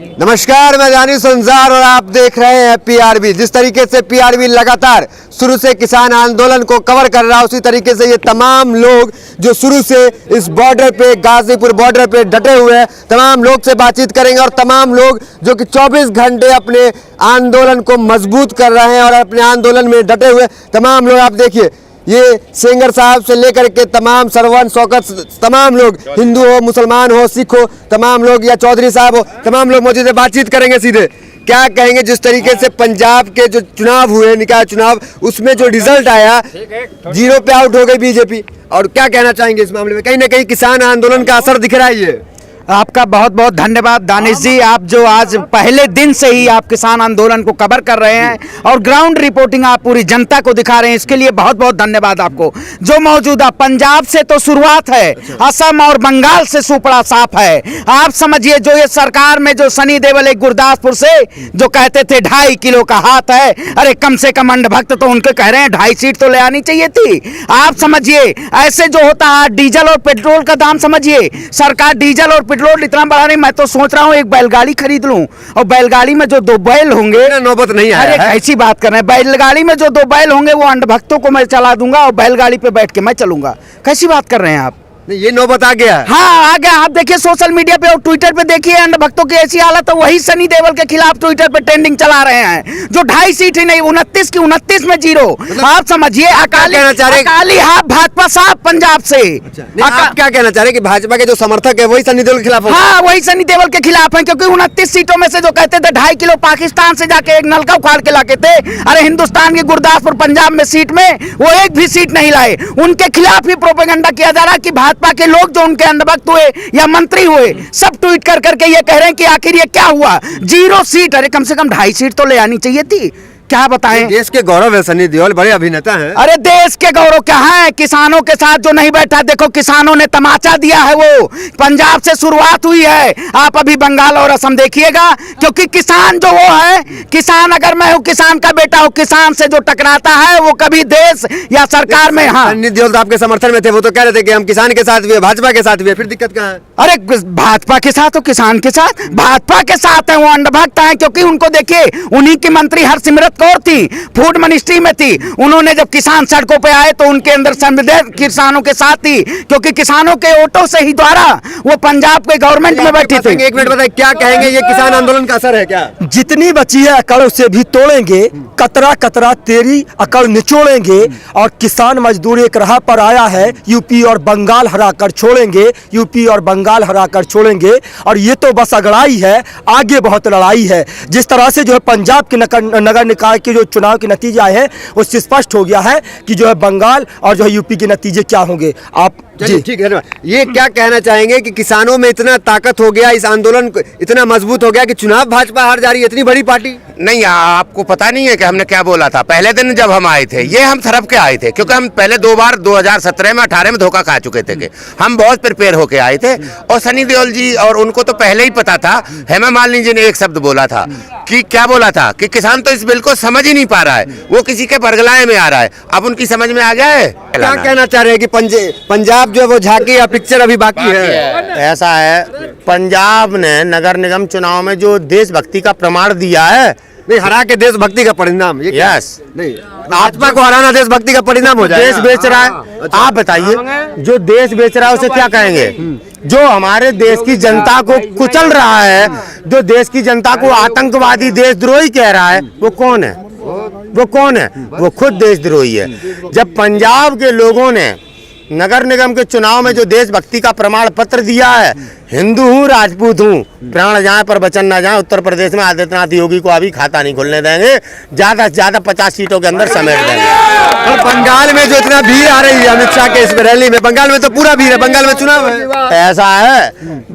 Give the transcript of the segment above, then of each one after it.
नमस्कार, मैं जानी संजार और आप देख रहे हैं पीआरबी। जिस तरीके से पीआरबी लगातार शुरू से किसान आंदोलन को कवर कर रहा है, उसी तरीके से ये तमाम लोग जो शुरू से इस बॉर्डर पे, गाजीपुर बॉर्डर पे डटे हुए हैं, तमाम लोग से बातचीत करेंगे और तमाम लोग जो कि 24 घंटे अपने आंदोलन को मजबूत कर रहे हैं और अपने आंदोलन में डटे हुए तमाम लोग, आप देखिए ये सेंगर साहब से लेकर के तमाम सरवन शौकत, तमाम लोग, हिंदू हो, मुसलमान हो, सिख हो, तमाम लोग, या चौधरी साहब हो, तमाम लोग मौजूद है। बातचीत करेंगे सीधे। क्या कहेंगे जिस तरीके से पंजाब के जो चुनाव हुए, निकाय चुनाव, उसमें जो रिजल्ट आया, 0 पे आउट हो गई बीजेपी, और क्या कहना चाहेंगे इस मामले में? कहीं ना कहीं किसान आंदोलन का असर दिख रहा है। ये आपका बहुत बहुत धन्यवाद दानिश जी, आप जो आज पहले दिन से ही आप किसान आंदोलन को कवर कर रहे हैं और ग्राउंड रिपोर्टिंग आप पूरी जनता को दिखा रहे हैं, इसके लिए बहुत बहुत धन्यवाद आपको। जो मौजूदा पंजाब से तो शुरुआत है, असम और बंगाल से सुपड़ा साफ है। आप समझिए, जो ये सरकार में जो सनी देओल एक गुरदासपुर से जो कहते थे 2.5 किलो का हाथ है, अरे कम से कम अंधभक्त तो उनके कह रहे हैं 2.5 सीट तो ले आनी चाहिए थी। आप समझिए, ऐसे जो होता है डीजल और पेट्रोल का दाम समझिए, सरकार डीजल और पेट्रोल इतना बढ़ा नहीं। मैं तो सोच रहा हूँ एक बैलगाड़ी खरीद लूं, और बैलगाड़ी में जो 2 बैल होंगे, नौबत नहीं है। अरे कैसी बात कर रहे हैं, बैलगाड़ी में जो 2 बैल होंगे वो अंधभक्तों को मैं चला दूंगा और बैलगाड़ी पे बैठ के मैं चलूंगा। कैसी बात कर रहे हैं आप? ये नौबत आ गया। हाँ, आ गया। आप देखिए सोशल मीडिया पे और ट्विटर पे देखिए, अंधभक्तों की ऐसी हालत है, वही सनी देओल के खिलाफ ट्विटर पे ट्रेंडिंग चला रहे हैं। जो 2.5 सीट ही नहीं, 29 की 29 में 0। आप समझिए, अकाली हाथ भाजपा साहब पंजाब से। आप क्या कहना चाह रहे हैं कि भाजपा के जो समर्थक है वही सनी देओल के खिलाफ? हाँ, वही सनी देओल के खिलाफ है, क्योंकि 29 सीटों में से जो कहते थे 2.5 किलो पाकिस्तान से जाके एक नलका उखाड़ के लाके थे, अरे हिंदुस्तान के गुरदासपुर पंजाब में सीट में वो एक भी सीट नहीं लाए। उनके खिलाफ ही प्रोपेगेंडा किया जा रहा है कि भाजपा के लोग जो उनके अंधभक्त हुए या मंत्री हुए, सब ट्वीट कर करके ये कह रहे हैं कि आखिर ये क्या हुआ, 0 सीट। अरे कम से कम 2.5 सीट तो ले आनी चाहिए थी। क्या बताएं? देश के गौरव है सनी देओल, बड़े अभिनेता हैं। अरे देश के गौरव क्या है, किसानों के साथ जो नहीं बैठा, देखो किसानों ने तमाचा दिया है। वो पंजाब से शुरुआत हुई है, आप अभी बंगाल और असम देखिएगा, क्योंकि किसान जो वो है, किसान, अगर मैं हूँ किसान का बेटा हूँ, किसान से जो टकराता है वो कभी देश या सरकार में। हाँ, सनी देओल तो आपके समर्थन में थे, वो तो कह रहे थे कि हम किसान के साथ भी है, भाजपा के साथ भी है, फिर दिक्कत कहाँ है? अरे भाजपा के साथ हो, किसान के साथ, भाजपा के साथ है। वो अंधभक्त है, क्योंकि उनको देखिए, उन्हीं की मंत्री हरसिमरत कौर थी, फूड मिनिस्ट्री में थी। उन्होंने जब किसान सड़कों पे आए तो उनके अंदर संवेदन किसानों के साथ थी, क्योंकि किसानों के वोटों से ही द्वारा वो पंजाब के गवर्नमेंट में बैठी थी। एक मिनट बताइए, क्या कहेंगे, ये किसान आंदोलन का असर है क्या? जितनी बची है अकड़ उसे भी तोड़ेंगे, कतरा कतरा तेरी अकड़ निचोड़ेंगे, और किसान मजदूर एक राह पर आया है, यूपी और बंगाल हराकर छोड़ेंगे, यूपी और बंगाल हराकर छोड़ेंगे। और ये तो बस अगड़ाई है, आगे बहुत लड़ाई है। जिस तरह से जो है पंजाब के नगर निकाय के जो चुनाव के नतीजे आए हैं, उससे स्पष्ट हो गया है कि जो है बंगाल और जो है यूपी के नतीजे क्या होंगे। आप जी ठीक है, ये क्या कहना चाहेंगे कि किसानों में इतना ताकत हो गया, इस आंदोलन इतना मजबूत हो गया कि चुनाव भाजपा हार जा रही है, इतनी बड़ी पार्टी? नहीं, आपको पता नहीं है कि हमने क्या बोला था पहले दिन जब हम आए थे? ये हम सरफ के आए थे, क्योंकि हम पहले 2 बार 2017 में 18 में धोखा खा चुके थे। हम बहुत प्रिपेयर होके आए थे, और सनी देओल जी और उनको तो पहले ही पता था। हेमा मालिनी जी ने एक शब्द बोला था कि क्या बोला था कि किसान तो इस बिल को समझ ही नहीं पा रहा है, वो किसी के परगलाए में आ रहा है। अब उनकी समझ में आ गया है। क्या कहना चाह रहे हैं कि पंजाब जो है वो झांकी या पिक्चर अभी बाकी है? ऐसा है, पंजाब ने नगर निगम चुनाव में जो देशभक्ति का प्रमाण दिया है, नहीं, हरा के देशभक्ति का परिणाम ये? यस, नहीं, भाजपा को हराना देशभक्ति का परिणाम हो जाए। देश बेच रहा है। आप बताइए, जो देश बेच रहा है उसे क्या कहेंगे? जो हमारे देश की जनता को कुचल रहा है, जो देश की जनता को आतंकवादी देशद्रोही कह रहा है, वो कौन है? वो कौन है? वो खुद देशद्रोही है। जब पंजाब के लोगों ने नगर निगम के चुनाव में जो देशभक्ति का प्रमाण पत्र दिया है, हिंदू हूँ, राजपूत हूँ, प्राण जाए पर वचन ना जाए, उत्तर प्रदेश में आदित्यनाथ योगी को अभी खाता नहीं खुलने देंगे, ज्यादा से ज्यादा 50 सीटों के अंदर समेट देंगे। और बंगाल में जो इतना भीड़ आ रही है अमित शाह के इस रैली में, बंगाल में तो पूरा भीड़ है, बंगाल में चुनाव है। ऐसा है,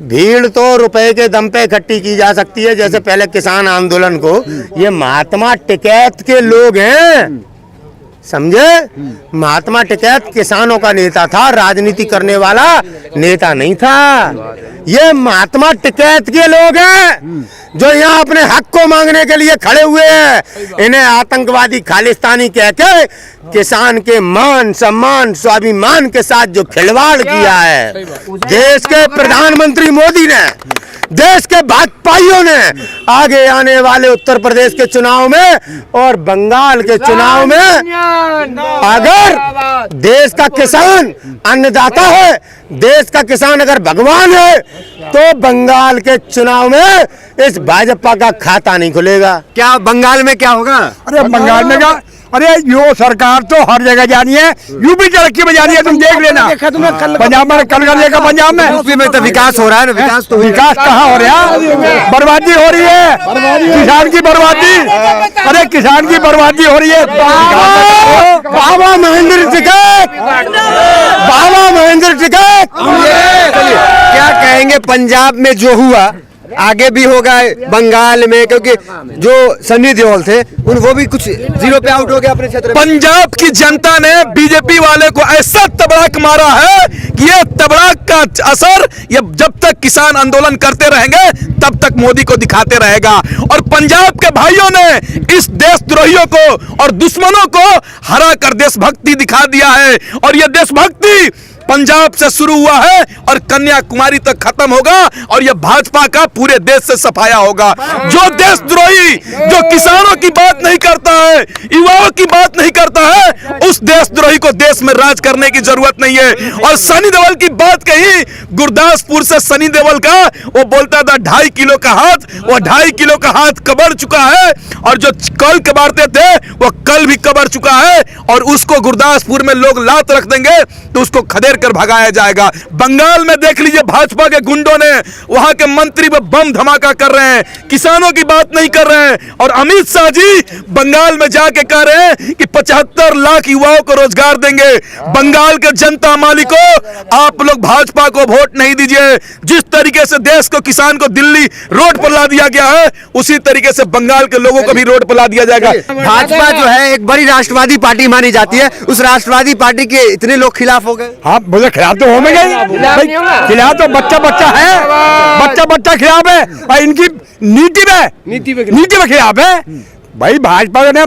भीड़ तो रुपए के दम पे इकट्ठी की जा सकती है। जैसे पहले किसान आंदोलन को ये महात्मा टिकैत के लोग हैं, समझे? महात्मा टिकैत किसानों का नेता था, राजनीति करने वाला नेता नहीं था। ये महात्मा टिकैत के लोग हैं जो यहाँ अपने हक को मांगने के लिए खड़े हुए हैं। इन्हें आतंकवादी खालिस्तानी कह के किसान के मान सम्मान स्वाभिमान के साथ जो खिलवाड़ किया है देश के प्रधानमंत्री मोदी ने, देश के भाजपाइयों ने, आगे आने वाले उत्तर प्रदेश के चुनाव में और बंगाल के चुनाव में अगर देश का किसान अन्नदाता है, देश का किसान अगर भगवान है, तो बंगाल के चुनाव में इस भाजपा का खाता नहीं खुलेगा। क्या बंगाल में क्या होगा? अरे बंगाल में क्या, अरे यो सरकार तो हर जगह जानी है, यूपी तरक्की में जानी है, तुम देख लेना। पंजाब में कल कर लेगा, पंजाब में यूपी में तो विकास हो रहा है ना, विकास तो विकास कहाँ हो रहा है? बर्बादी हो रही है, किसान की बर्बादी। अरे किसान की बर्बादी हो रही है। बाबा महेंद्र टिकैत, बाबा महेंद्र टिकैत। क्या कहेंगे पंजाब में जो हुआ आगे भी होगा बंगाल में, क्योंकि जो सनी देओल थे वो भी कुछ जीरो पे आउट हो गया अपने क्षेत्र में। पंजाब की जनता ने बीजेपी वाले को ऐसा तबड़ाक मारा है कि ये तबड़ाक का असर ये जब तक किसान आंदोलन करते रहेंगे तब तक मोदी को दिखाते रहेगा। और पंजाब के भाइयों ने इस देशद्रोहियों को और दुश्मनों को हरा कर देशभक्ति दिखा दिया है। और ये देशभक्ति पंजाब से शुरू हुआ है और कन्याकुमारी तक खत्म होगा, और यह भाजपा का पूरे देश से सफाया होगा। जो देशद्रोही, जो किसानों की बात नहीं करता है, युवाओं की बात नहीं करता है, उस देशद्रोही को देश में राज करने की जरूरत नहीं है। और सनी देओल की बात कही, गुरदासपुर से सनी देओल का वो बोलता था 2.5 किलो का हाथ, वो 2.5 किलो का हाथ कबर चुका है, और जो कल कबाड़ते थे वो कल भी कबर चुका है, और उसको गुरदासपुर में लोग लात रख देंगे तो उसको खदेड़ कर भगाया जाएगा। बंगाल में देख लीजिए, भाजपा के गुंडों ने वहां के मंत्री में बम धमाका कर रहे हैं, किसानों की बात नहीं कर रहे हैं। और अमित शाह जी बंगाल में जाके कह रहे हैं कि 75 लाख युवाओं को रोजगार देंगे। बंगाल के जनता मालिकों, आप लोग भाजपा को वोट नहीं दीजिए। जिस तरीके से देश को, किसान को दिल्ली रोड पर ला दिया गया है, उसी तरीके से बंगाल के लोगों को भी रोड पर ला दिया जाएगा। भाजपा जो है एक बड़ी राष्ट्रवादी पार्टी मानी जाती है, उस राष्ट्रवादी पार्टी के इतने लोग खिलाफ हो गए। हाँ, मुझे खिलाफ तो होंगे भाई, खिलाफ तो बच्चा बच्चा है, बच्चा बच्चा खिलाफ है, और इनकी नीति में खिलाफ है भाई। भाजपा ने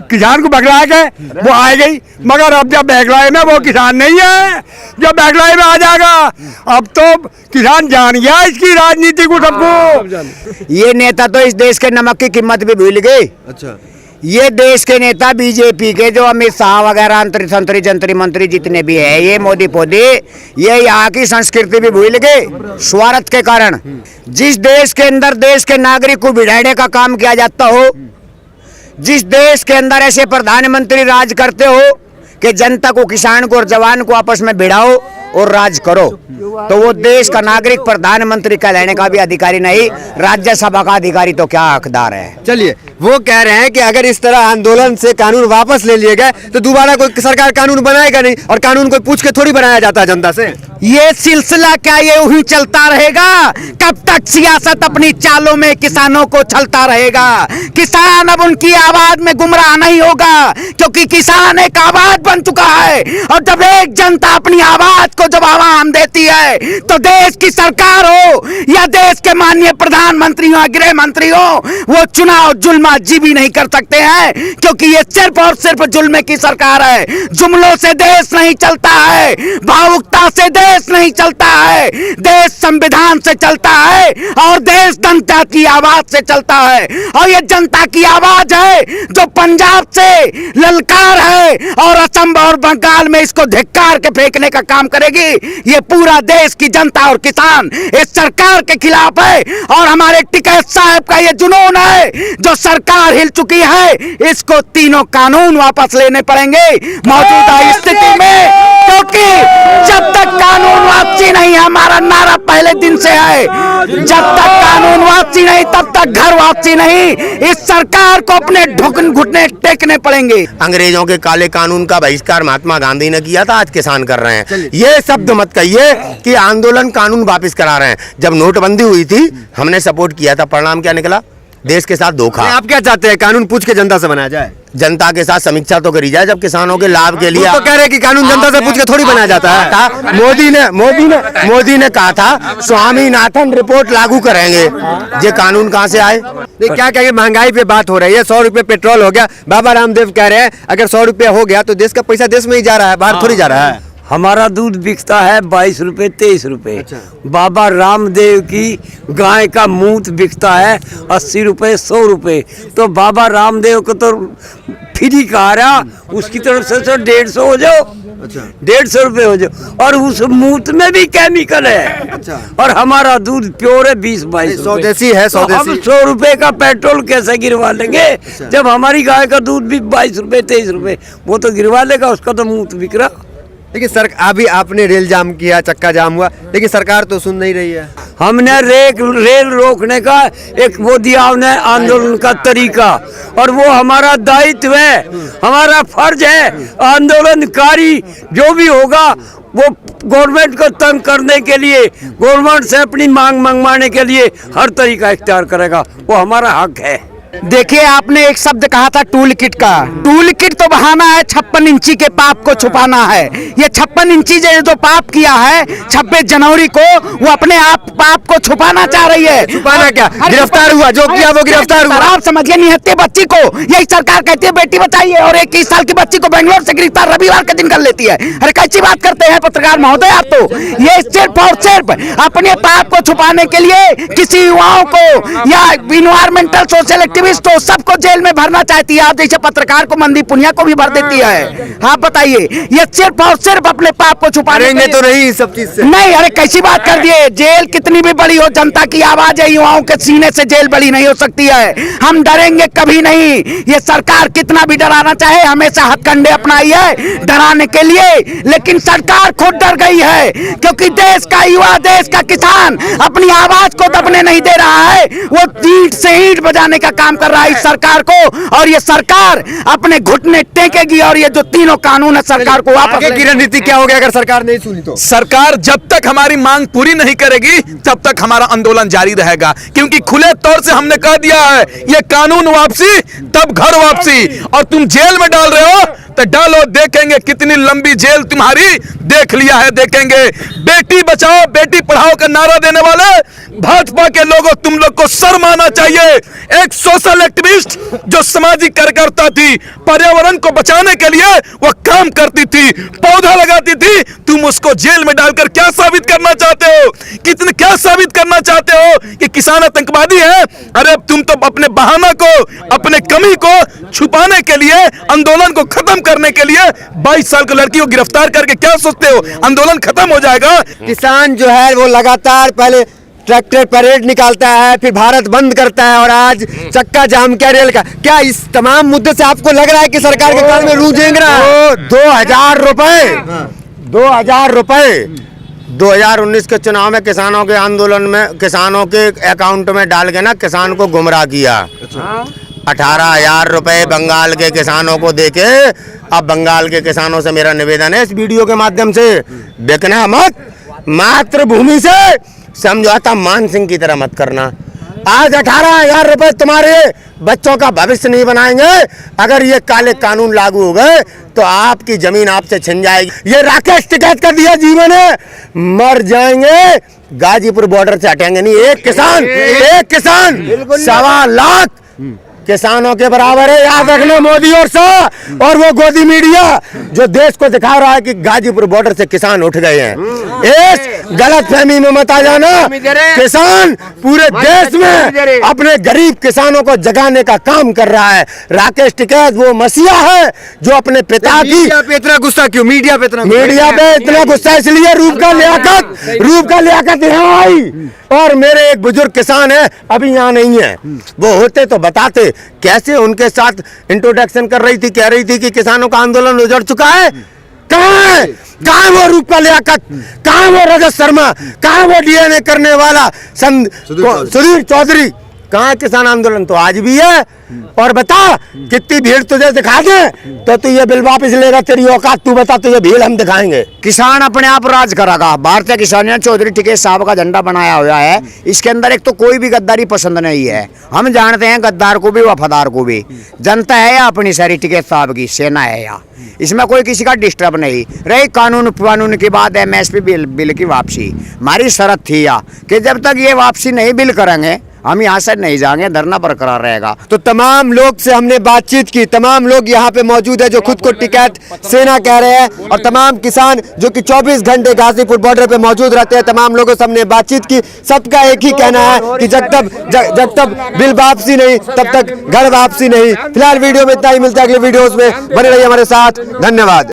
किसान को बगलाया गए, वो आ गई, मगर अब जब बगलाए में वो किसान नहीं है, जब बगलाए में आ जाएगा अब तो किसान जान गया इसकी राजनीति को, सबको। ये नेता तो इस देश के नमक की कीमत भी भूल गए। अच्छा, ये देश के नेता बीजेपी के जो अमित शाह वगैरह संतरी जंतरी मंत्री जितने भी है, ये मोदी पोदी, ये यहाँ की संस्कृति भी भूल गए स्वार्थ के कारण। जिस देश के अंदर देश के नागरिक को बिगाड़ने का काम किया जाता हो, जिस देश के अंदर ऐसे प्रधानमंत्री राज करते हो कि जनता को, किसान को और जवान को आपस में भिड़ाओ और राज करो, तो वो देश का नागरिक प्रधानमंत्री कहलाने का भी अधिकारी नहीं, राज्यसभा का अधिकारी तो क्या हकदार है। चलिए, वो कह रहे हैं कि अगर इस तरह आंदोलन से कानून वापस ले लिए गए तो दोबारा कोई सरकार कानून बनाएगा नहीं, और कानून कोई पूछ के थोड़ी बनाया जाता है जनता से। ये सिलसिला क्या ये यूं चलता रहेगा? कब तक सियासत अपनी चालों में किसानों को छलता रहेगा? किसान अब उनकी आवाज में गुमराह नहीं होगा, क्योंकि किसान एक आवाज बन चुका है। और जब एक जनता अपनी आवाज को जब आवाम देती है, तो देश की सरकार हो या देश के माननीय प्रधानमंत्री हो, गृह मंत्री हो, वो चुनाव जुल्माजी भी नहीं कर सकते हैं, क्योंकि ये सिर्फ और सिर्फ जुल्मे की सरकार है। जुमलों से देश नहीं चलता है, भावुकता से देश नहीं चलता है, देश संविधान से चलता है, और देश जनता की आवाज से चलता है। और ये जनता की आवाज है जो पंजाब से ललकार है, और असम और बंगाल में इसको धिक्कार के फेंकने का काम करेगी। ये पूरा देश की जनता और किसान इस सरकार के खिलाफ है, और हमारे टिकैत साहब का ये जुनून है, जो सरकार हिल चुकी है, इसको तीनों कानून वापस लेने पड़ेंगे मौजूदा स्थिति में, क्योंकि जब तक कानून वापसी नहीं, हमारा नारा पहले दिन से है, जब तक कानून वापसी नहीं तब तक घर वापसी नहीं। इस सरकार को अपने घुटने टेकने पड़ेंगे। अंग्रेजों के काले कानून का बहिष्कार महात्मा गांधी ने किया था, आज किसान कर रहे हैं। ये शब्द मत कहिए कि आंदोलन कानून वापस करा रहे हैं। जब नोटबंदी हुई थी हमने सपोर्ट किया था, परिणाम क्या निकला? देश के साथ धोखा। आप क्या चाहते हैं, कानून पूछ के जनता से बनाया जाए? जनता के साथ समीक्षा तो करी जाए जब किसानों के लाभ के लिए। वो तो कह रहे हैं कि कानून जनता से पूछ के थोड़ी बनाया जाता है। मोदी ने कहा था स्वामीनाथन रिपोर्ट लागू करेंगे, ये कानून कहाँ से आए? नहीं, क्या कहेंगे, महंगाई पे बात हो रही है, 100 रुपए पेट्रोल हो गया। बाबा रामदेव कह रहे हैं अगर 100 रुपए हो गया तो देश का पैसा देश में ही जा रहा है, बाहर थोड़ी जा रहा है। हमारा दूध बिकता है 22 रुपए 23 रुपए। बाबा रामदेव की गाय का मूत बिकता है 80 रुपए 100 रुपए। तो बाबा रामदेव को तो फ्री कहा रहा, उसकी तरफ से तो 150 हो जाओ, 150 रुपए हो जाओ। और उस मूत में भी केमिकल है। और हमारा दूध प्योर है 20-22 स्वदेशी है, तो हम स्वदेशी। 100 रुपए का पेट्रोल कैसे गिरवा लेंगे जब हमारी गाय का दूध भी 22 रुपए 23 रुपए? वो तो गिरवा लेगा, उसका तो मूत बिक रहा। लेकिन सर अभी आपने रेल जाम किया, चक्का जाम हुआ, लेकिन सरकार तो सुन नहीं रही है। हमने रेल रोकने का एक वो दिया हमने आंदोलन का तरीका, और वो हमारा दायित्व है, हमारा फर्ज है। आंदोलनकारी जो भी होगा वो गवर्नमेंट को तंग करने के लिए, गवर्नमेंट से अपनी मांग मंगवाने के लिए हर तरीका इख्तियार करेगा, वो हमारा हक है। देखिए, आपने एक शब्द कहा था टूल किट का। टूल किट तो बहाना है 56 इंची के पाप को छुपाना है। ये 56 इंची जो पाप किया है 26 जनवरी को, वो अपने आप पाप को छुपाना चाह रही है। छुपाना क्या, गिरफ्तार हुआ, जो किया वो गिरफ्तार हुआ। आप समझिए, निहत्थे बच्ची को यही सरकार कहती है बेटी बचाइए, और 21 साल की बच्ची को बेंगलोर से गिरफ्तार रविवार के दिन कर लेती है। अरे कैसी बात करते हैं पत्रकार महोदय आप तो। ये सिर्फ और सिर्फ अपने पाप को छुपाने के लिए किसी युवाओं को या इन्वायरमेंटल सोशल तो सबको जेल में भरना चाहती है। आप जैसे पत्रकार को, मंदी पुनिया को भी भर देती है। आप बताइए, ये सिर्फ और सिर्फ अपने पाप को छुपाने तो नहीं सब चीज से नहीं। अरे कैसी बात कर दिए, जेल कितनी भी बड़ी हो, जनता की आवाज है, युवाओं के सीने से जेल बड़ी नहीं हो सकती है। हम डरेंगे कभी नहीं। ये सरकार कितना भी डराना चाहे, हमेशा हथकंडे अपनाई है डराने के लिए, लेकिन सरकार खुद डर गई है, क्योंकि देश का युवा, देश का किसान अपनी आवाज को दबने नहीं दे रहा है। वो ईंट से ईंट बजाने का काम कर रहा है इस सरकार को, और ये सरकार अपने घुटने टेकेगी, और ये जो तीनों कानून है सरकार को वापस। आगे की रणनीति क्या होगी अगर सरकार नहीं सुनी तो? सरकार जब तक हमारी मांग पूरी नहीं करेगी तब तक हमारा आंदोलन जारी रहेगा, क्योंकि खुले तौर से हमने कह दिया है ये कानून वापसी तब घर वापसी। और तुम जेल में डाल रहे हो तो डालो, देखेंगे कितनी लंबी जेल तुम्हारी, देख लिया है, देखेंगे। बेटी बचाओ बेटी पढ़ाओ का नारा देने वाले भाजपा के लोगों, तुम लोग को शर्म आना चाहिए। एक सोशल एक्टिविस्ट जो सामाजिक कार्यकर्ता थी, पर्यावरण को बचाने के लिए वो काम करती थी, पौधा लगाती थी, तुम उसको जेल में डालकर क्या साबित करना चाहते हो? क्या साबित करना चाहते हो कि किसान आतंकवादी है? अरे तुम तो अपने बहाना को, अपने कमी को छुपाने के लिए, आंदोलन को खत्म करने के लिए 22 साल की लड़की को गिरफ्तार करके क्या सोचते हो आंदोलन खत्म हो जाएगा? किसान जो है वो लगातार पहले ट्रैक्टर परेड निकालता है, फिर भारत बंद करता है, और आज चक्का जाम क्या रेल का। क्या इस तमाम मुद्दे से आपको लग रहा है कि सरकार के कान में रूह रेंग रहा है? 2000 रुपए 2019 के चुनाव में किसानों के आंदोलन में, किसानों के अकाउंट में डाल के ना किसान को गुमराह किया। 18,000 रुपए बंगाल के किसानों को देके, अब बंगाल के किसानों से मेरा निवेदन है इस वीडियो के माध्यम से, बेचना मत, मातृभूमि से समझौता मान सिंह की तरह मत करना। आज 18,000 रुपए तुम्हारे बच्चों का भविष्य नहीं बनाएंगे। अगर ये काले कानून लागू हो गए तो आपकी जमीन आपसे छिन जाएगी। ये राकेश टिकैत का दिया जीवन है, मर जाएंगे, गाजीपुर बॉर्डर से हटेंगे नहीं। एक किसान 1.25 लाख किसानों के बराबर है, याद रखना मोदी और शाह और वो गोदी मीडिया जो देश को दिखा रहा है कि गाजीपुर बॉर्डर से किसान उठ गए हैं। इस गलतफहमी में मत आ जाना। किसान पूरे देश में अपने गरीब किसानों को जगाने का काम कर रहा है। राकेश टिकैत वो मसीहा है जो अपने पिता की। मीडिया पे इतना गुस्सा क्यों? मीडिया पे इतना गुस्सा इसलिए रूप का लियाकत यहाँ आई। और मेरे एक बुजुर्ग किसान है, अभी यहाँ नहीं है, वो होते तो बताते कैसे उनके साथ इंट्रोडक्शन कर रही थी, कह रही थी कि किसानों का आंदोलन उजड़ चुका है। कहाँ है वो रूपा लियाकत, कहाँ वो रजत शर्मा, कहाँ वो डीएनए करने वाला सुधीर चौधरी, कहाँ किसान आंदोलन? तो आज भी है। और बता कितनी भीड़ तुझे दिखा दे तो तू ये बिल वापस लेगा, तेरी औकात तू बता, तुझे भीड़ हम दिखाएंगे। किसान अपने आप राज करेगा। भारतीय किसान यूनियन चौधरी टिकेत साहब का झंडा बनाया हुआ है। इसके अंदर एक तो कोई भी गद्दारी पसंद नहीं है। हम जानते हैं गद्दार को भी वफादार को भी। जनता है या अपनी सारी टिकेत साहब की सेना है या, इसमें कोई किसी का डिस्टर्ब नहीं। रही कानून की बात है, MSP बिल की वापसी हमारी शर्त थी या कि जब तक ये वापसी नहीं बिल करेंगे हम यहाँ से नहीं जाएंगे, धरना बरकरार रहेगा। तो तमाम लोग से हमने बातचीत की, तमाम लोग यहाँ पे मौजूद है जो खुद को टिकैत सेना कह रहे हैं, और तमाम किसान जो कि 24 घंटे गाजीपुर बॉर्डर पे मौजूद रहते हैं, तमाम लोगों से हमने बातचीत की। सबका एक ही कहना है कि जब तक बिल वापसी नहीं तब तक घर वापसी नहीं। फिलहाल वीडियो में इतना ही, मिलता है अगले वीडियोस में। बने रहिए हमारे साथ, धन्यवाद।